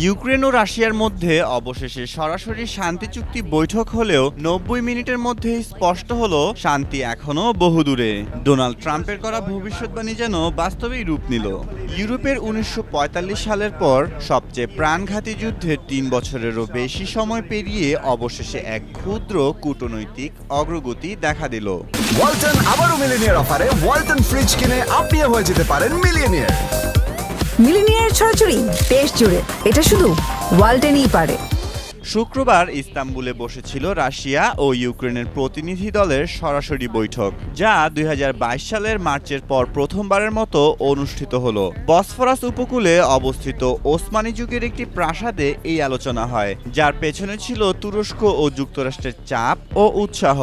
Ukraine ও রাশিয়ার মধ্যে অবশেষে সরাসরি শান্তি চুক্তি বৈঠক হলেও ৯০ মিনিটের মধ্যেই স্পষ্ট হলো শান্তি এখনো বহুদূরে। ডোনাল্ড ট্রাম্পের করা ভবিষ্যৎবাণী যেন বাস্তবেই রূপ নিল। ইউরোপের ১৯৪৫ সালের পর সবচেয়ে প্রাণঘাতী যুদ্ধের ৩ বছরেরও বেশি সময় পেরিয়ে অবশেষে এক ক্ষুদ্র কূটনৈতিক অগ্রগতি দেখা দিল। ওয়ালটন আবারও মিলিনিয়ার অফারে ওয়ালটন ফ্রিজ কিনে আপনিও হয়ে যেতে পারেন মিলিয়নিয়ার। মিলিনিয়ার ছড়াছড়ি দেশ জুড়ে, এটা শুধু ওয়ালটেনই পারে। শুক্রবার ইস্তাম্বুলে বসেছিল রাশিয়া ও ইউক্রেনের প্রতিনিধি দলের সরাসরি বৈঠক, যা ২০২২ সালের মার্চের পর প্রথমবারের মতো অনুষ্ঠিত হলো। বসফরাস উপকূলে অবস্থিত ওসমানী যুগের একটি প্রাসাদে এই আলোচনা হয়, যার পেছনে ছিল তুরস্ক ও যুক্তরাষ্ট্রের চাপ ও উৎসাহ।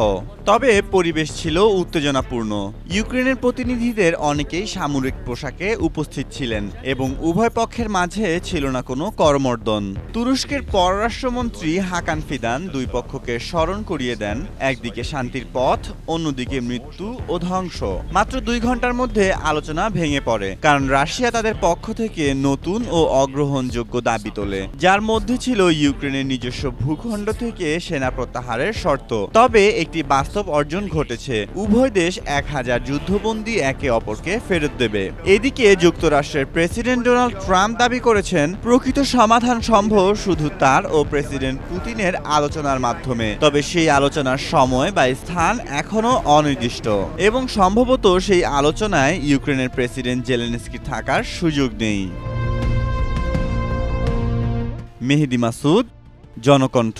তবে পরিবেশ ছিল উত্তেজনাপূর্ণ। ইউক্রেনের প্রতিনিধিদের অনেকেই সামরিক পোশাকে উপস্থিত ছিলেন এবং উভয় পক্ষের মাঝে ছিল না কোনো করমর্দন। তুরস্কের পররাষ্ট্রমন্ত্রী হাকান ফিদান দুই পক্ষকে স্মরণ করিয়ে দেন, একদিকে শান্তির পথ, অন্যদিকে মৃত্যু ও ধ্বংস। মাত্র ২ ঘন্টার মধ্যে আলোচনা ভেঙে পড়ে, কারণ রাশিয়া তাদের পক্ষ থেকে নতুন ও অগ্রহণযোগ্য দাবি তোলে, যার মধ্যে ছিল ইউক্রেনের নিজস্ব ভূখণ্ড থেকে সেনা প্রত্যাহারের শর্ত। তবে একটি বাস্তব অর্জন ঘটেছে, উভয় দেশ ১০০০ যুদ্ধবন্দী একে অপরকে ফেরত দেবে। এদিকে যুক্তরাষ্ট্রের প্রেসিডেন্ট ডোনাল্ড ট্রাম্প দাবি করেছেন প্রকৃত সমাধান সম্ভব শুধু তার ও প্রেসিডেন্ট পুতিনের আলোচনার মাধ্যমে। তবে সেই আলোচনার সময় বা স্থান এখনো অনির্দিষ্ট এবং সম্ভবত সেই আলোচনায় ইউক্রেনের প্রেসিডেন্ট জেলেনস্কি থাকার সুযোগ নেই। মেহেদী মাসুদ, জনকণ্ঠ।